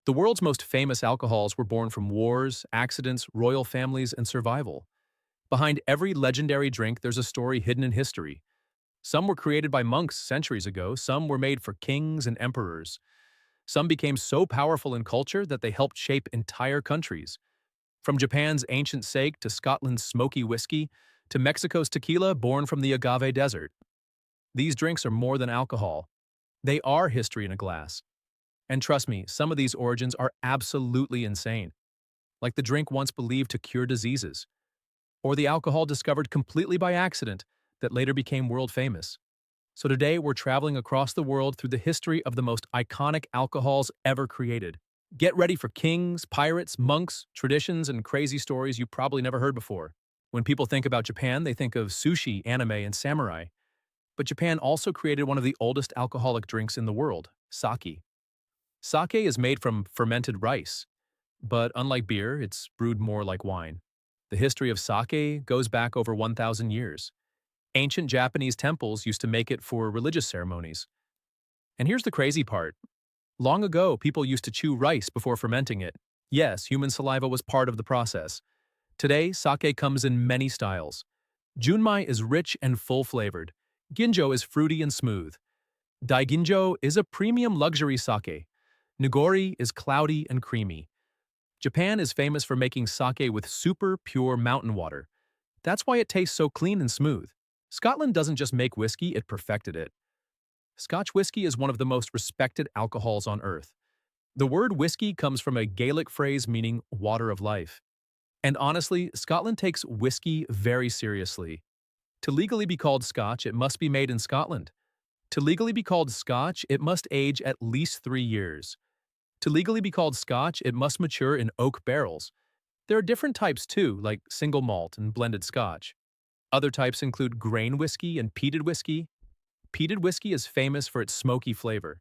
The world's most famous alcohols were born from wars, accidents, royal families, and survival. Behind every legendary drink, there's a story hidden in history. Some were created by monks centuries ago, some were made for kings and emperors. Some became so powerful in culture that they helped shape entire countries. From Japan's ancient sake to Scotland's smoky whiskey to Mexico's tequila born from the agave desert. These drinks are more than alcohol. They are history in a glass. And trust me, some of these origins are absolutely insane, like the drink once believed to cure diseases, or the alcohol discovered completely by accident that later became world famous. So today we're traveling across the world through the history of the most iconic alcohols ever created. Get ready for kings, pirates, monks, traditions, and crazy stories you probably never heard before. When people think about Japan, they think of sushi, anime, and samurai. But Japan also created one of the oldest alcoholic drinks in the world, sake. Sake is made from fermented rice, but unlike beer, it's brewed more like wine. The history of sake goes back over 1,000 years. Ancient Japanese temples used to make it for religious ceremonies. And here's the crazy part. Long ago, people used to chew rice before fermenting it. Yes, human saliva was part of the process. Today, sake comes in many styles. Junmai is rich and full-flavored. Ginjo is fruity and smooth. Daiginjo is a premium luxury sake. Nigori is cloudy and creamy. Japan is famous for making sake with super pure mountain water. That's why it tastes so clean and smooth. Scotland doesn't just make whiskey, it perfected it. Scotch whiskey is one of the most respected alcohols on earth. The word whiskey comes from a Gaelic phrase meaning water of life. And honestly, Scotland takes whiskey very seriously. To legally be called Scotch, it must be made in Scotland. To legally be called Scotch, it must age at least 3 years. To legally be called Scotch, it must mature in oak barrels. There are different types too, like single malt and blended Scotch. Other types include grain whiskey and peated whiskey. Peated whiskey is famous for its smoky flavor.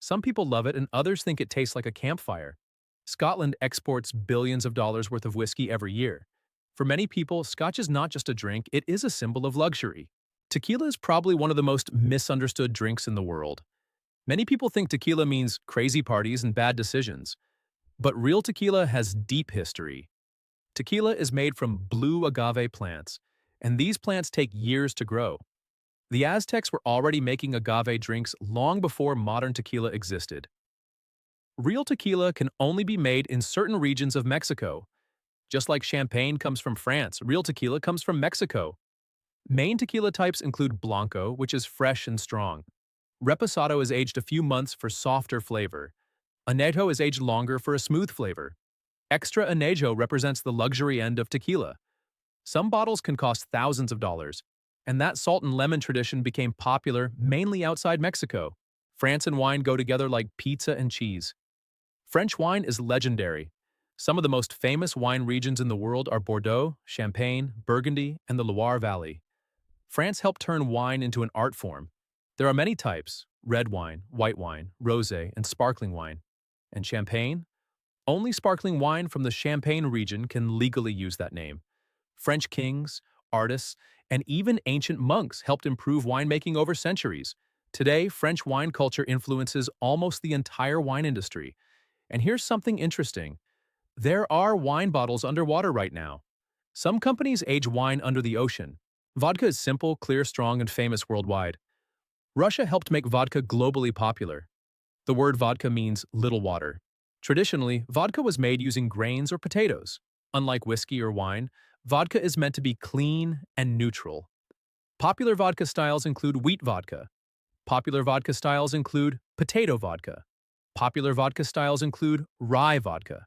Some people love it and others think it tastes like a campfire. Scotland exports billions of dollars worth of whiskey every year. For many people, Scotch is not just a drink, it is a symbol of luxury. Tequila is probably one of the most misunderstood drinks in the world. Many people think tequila means crazy parties and bad decisions. But real tequila has deep history. Tequila is made from blue agave plants, and these plants take years to grow. The Aztecs were already making agave drinks long before modern tequila existed. Real tequila can only be made in certain regions of Mexico. Just like champagne comes from France, real tequila comes from Mexico. Main tequila types include Blanco, which is fresh and strong. Reposado is aged a few months for softer flavor. Anejo is aged longer for a smooth flavor. Extra Anejo represents the luxury end of tequila. Some bottles can cost thousands of dollars, and that salt and lemon tradition became popular mainly outside Mexico. France and wine go together like pizza and cheese. French wine is legendary. Some of the most famous wine regions in the world are Bordeaux, Champagne, Burgundy, and the Loire Valley. France helped turn wine into an art form. There are many types: red wine, white wine, rosé, and sparkling wine. And champagne? Only sparkling wine from the Champagne region can legally use that name. French kings, artists, and even ancient monks helped improve winemaking over centuries. Today, French wine culture influences almost the entire wine industry. And here's something interesting. There are wine bottles underwater right now. Some companies age wine under the ocean. Vodka is simple, clear, strong, and famous worldwide. Russia helped make vodka globally popular. The word vodka means little water. Traditionally, vodka was made using grains or potatoes. Unlike whiskey or wine, vodka is meant to be clean and neutral. Popular vodka styles include wheat vodka. Popular vodka styles include potato vodka. Popular vodka styles include rye vodka.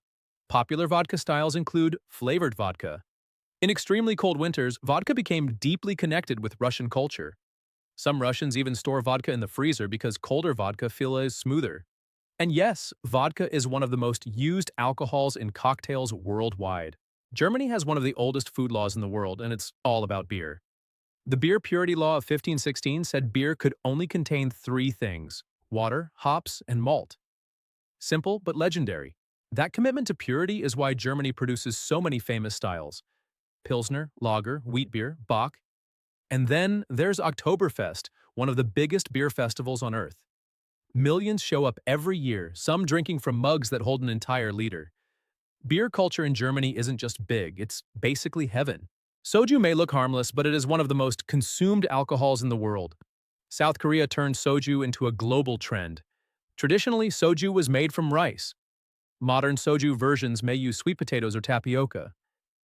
Popular vodka styles include flavored vodka. In extremely cold winters, vodka became deeply connected with Russian culture. Some Russians even store vodka in the freezer because colder vodka feels smoother. And yes, vodka is one of the most used alcohols in cocktails worldwide. Germany has one of the oldest food laws in the world, and it's all about beer. The Beer Purity Law of 1516 said beer could only contain 3 things: water, hops, and malt. Simple but legendary. That commitment to purity is why Germany produces so many famous styles: Pilsner, Lager, wheat beer, Bock. And then there's Oktoberfest, one of the biggest beer festivals on earth. Millions show up every year, some drinking from mugs that hold an entire liter. Beer culture in Germany isn't just big, it's basically heaven. Soju may look harmless, but it is one of the most consumed alcohols in the world. South Korea turned soju into a global trend. Traditionally, soju was made from rice. Modern soju versions may use sweet potatoes or tapioca.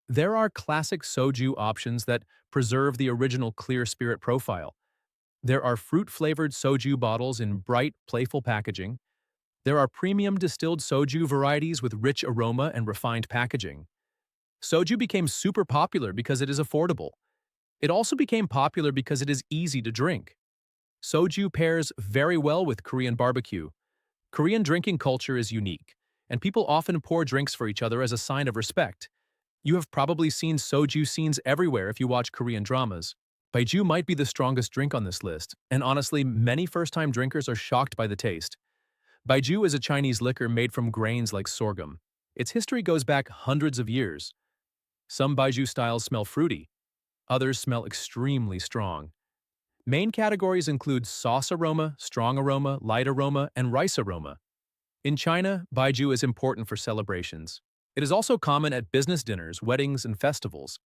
There are classic soju options that preserve the original clear spirit profile. There are fruit-flavored soju bottles in bright, playful packaging. There are premium distilled soju varieties with rich aroma and refined packaging. Soju became super popular because it is affordable. It also became popular because it is easy to drink. Soju pairs very well with Korean barbecue. Korean drinking culture is unique, and people often pour drinks for each other as a sign of respect. You have probably seen soju scenes everywhere if you watch Korean dramas. Baijiu might be the strongest drink on this list, and honestly, many first-time drinkers are shocked by the taste. Baijiu is a Chinese liquor made from grains like sorghum. Its history goes back hundreds of years. Some Baijiu styles smell fruity. Others smell extremely strong. Main categories include sauce aroma, strong aroma, light aroma, and rice aroma. In China, Baijiu is important for celebrations. It is also common at business dinners, weddings, and festivals.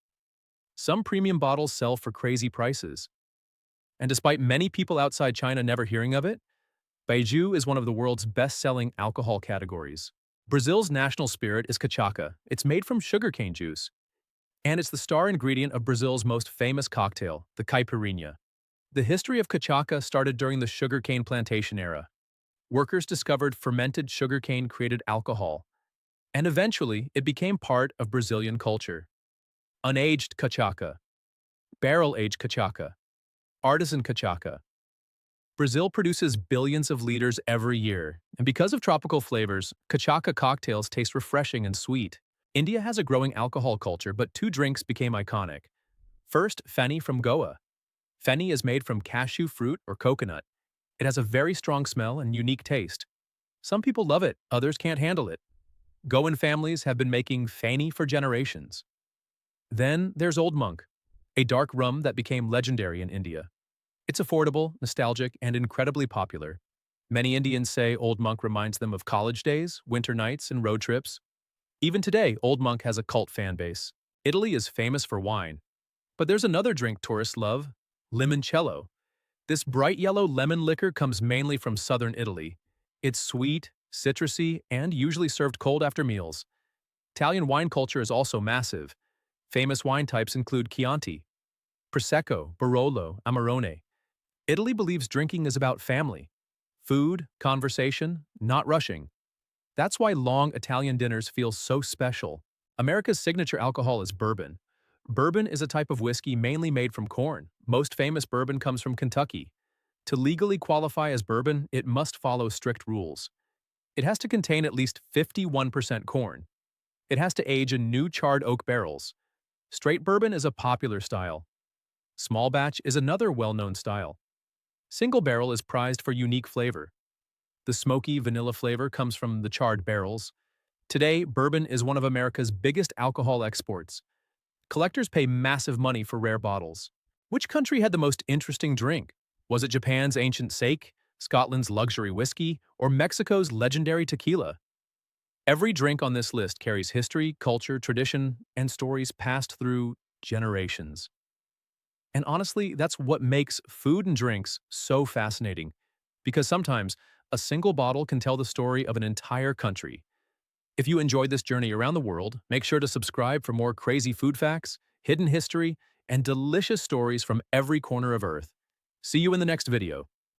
Some premium bottles sell for crazy prices. And despite many people outside China never hearing of it, Baijiu is one of the world's best-selling alcohol categories. Brazil's national spirit is cachaça. It's made from sugarcane juice. And it's the star ingredient of Brazil's most famous cocktail, the caipirinha. The history of cachaça started during the sugarcane plantation era. Workers discovered fermented sugarcane-created alcohol, and eventually it became part of Brazilian culture. Unaged cachaça, barrel-aged cachaça, artisan cachaça. Brazil produces billions of liters every year, and because of tropical flavors, cachaça cocktails taste refreshing and sweet. India has a growing alcohol culture, but two drinks became iconic. First, Feni from Goa. Feni is made from cashew fruit or coconut. It has a very strong smell and unique taste. Some people love it, others can't handle it. Goan families have been making Feni for generations. Then there's Old Monk, a dark rum that became legendary in India. It's affordable, nostalgic, and incredibly popular. Many Indians say Old Monk reminds them of college days, winter nights, and road trips. Even today, Old Monk has a cult fan base. Italy is famous for wine. But there's another drink tourists love, limoncello. This bright yellow lemon liquor comes mainly from southern Italy. It's sweet, citrusy, and usually served cold after meals. Italian wine culture is also massive. Famous wine types include Chianti, Prosecco, Barolo, Amarone. Italy believes drinking is about family. Food, conversation, not rushing. That's why long Italian dinners feel so special. America's signature alcohol is bourbon. Bourbon is a type of whiskey mainly made from corn. Most famous bourbon comes from Kentucky. To legally qualify as bourbon, it must follow strict rules. It has to contain at least 51% corn. It has to age in new charred oak barrels. Straight bourbon is a popular style. Small batch is another well-known style. Single barrel is prized for unique flavor. The smoky vanilla flavor comes from the charred barrels. Today, bourbon is one of America's biggest alcohol exports. Collectors pay massive money for rare bottles. Which country had the most interesting drink? Was it Japan's ancient sake, Scotland's luxury whiskey, or Mexico's legendary tequila? Every drink on this list carries history, culture, tradition, and stories passed through generations. And honestly, that's what makes food and drinks so fascinating, because sometimes a single bottle can tell the story of an entire country. If you enjoyed this journey around the world, make sure to subscribe for more crazy food facts, hidden history, and delicious stories from every corner of Earth. See you in the next video.